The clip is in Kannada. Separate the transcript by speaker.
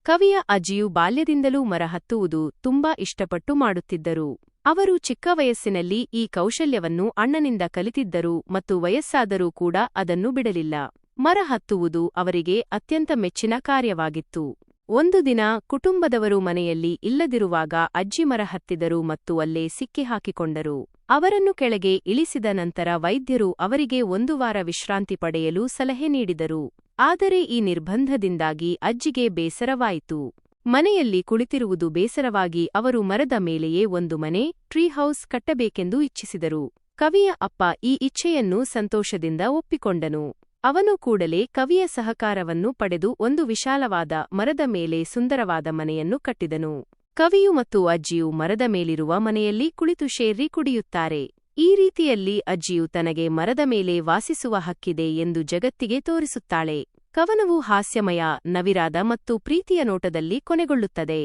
Speaker 1: ಕವಿಯ ಅಜ್ಜಿಯು ಬಾಲ್ಯದಿಂದಲೂ ಮರ ಹತ್ತುವುದು ತುಂಬಾ ಇಷ್ಟಪಟ್ಟು ಮಾಡುತ್ತಿದ್ದರು. ಅವರು ಚಿಕ್ಕ ವಯಸ್ಸಿನಲ್ಲಿ ಈ ಕೌಶಲ್ಯವನ್ನು ಅಣ್ಣನಿಂದ ಕಲಿತಿದ್ದರು ಮತ್ತು ವಯಸ್ಸಾದರೂ ಕೂಡ ಅದನ್ನು ಬಿಡಲಿಲ್ಲ. ಮರ ಹತ್ತುವುದು ಅವರಿಗೆ ಅತ್ಯಂತ ಮೆಚ್ಚಿನ ಕಾರ್ಯವಾಗಿತ್ತು. ಒಂದು ದಿನ ಕುಟುಂಬದವರು ಮನೆಯಲ್ಲಿ ಇಲ್ಲದಿರುವಾಗ ಅಜ್ಜಿ ಮರ ಹತ್ತಿದರು ಮತ್ತು ಅಲ್ಲೇ ಸಿಕ್ಕಿಹಾಕಿಕೊಂಡರು. ಅವರನ್ನು ಕೆಳಗೆ ಇಳಿಸಿದ ನಂತರ ವೈದ್ಯರು ಅವರಿಗೆ 1 ವಾರ ವಿಶ್ರಾಂತಿ ಪಡೆಯಲು ಸಲಹೆ ನೀಡಿದರು. ಆದರೆ ಈ ನಿರ್ಬಂಧದಿಂದಾಗಿ ಅಜ್ಜಿಗೆ ಬೇಸರವಾಯಿತು. ಮನೆಯಲ್ಲಿ ಕುಳಿತಿರುವುದು ಬೇಸರವಾಗಿ ಅವರು ಮರದ ಮೇಲೆಯೇ ಒಂದು ಮನೆ, ಟ್ರೀ ಹೌಸ್ ಕಟ್ಟಬೇಕೆಂದು ಇಚ್ಛಿಸಿದರು. ಕವಿಯ ಅಪ್ಪ ಈ ಇಚ್ಛೆಯನ್ನು ಸಂತೋಷದಿಂದ ಒಪ್ಪಿಕೊಂಡನು. ಅವನು ಕೂಡಲೇ ಕವಿಯ ಸಹಕಾರವನ್ನು ಪಡೆದು ಒಂದು ವಿಶಾಲವಾದ ಮರದ ಮೇಲೆ ಸುಂದರವಾದ ಮನೆಯನ್ನು ಕಟ್ಟಿದನು. ಕವಿಯು ಮತ್ತು ಅಜ್ಜಿಯು ಮರದ ಮೇಲಿರುವ ಮನೆಯಲ್ಲಿ ಕುಳಿತು ಶೇರ್ರಿ ಕುಡಿಯುತ್ತಾರೆ. ಈ ರೀತಿಯಲ್ಲಿ ಅಜ್ಜಿಯು ತನಗೆ ಮರದ ಮೇಲೆ ವಾಸಿಸುವ ಹಕ್ಕಿದೆ ಎಂದು ಜಗತ್ತಿಗೆ ತೋರಿಸುತ್ತಾಳೆ. ಕವನವು ಹಾಸ್ಯಮಯ, ನವಿರಾದ ಮತ್ತು ಪ್ರೀತಿಯ ನೋಟದಲ್ಲಿ ಕೊನೆಗೊಳ್ಳುತ್ತದೆ.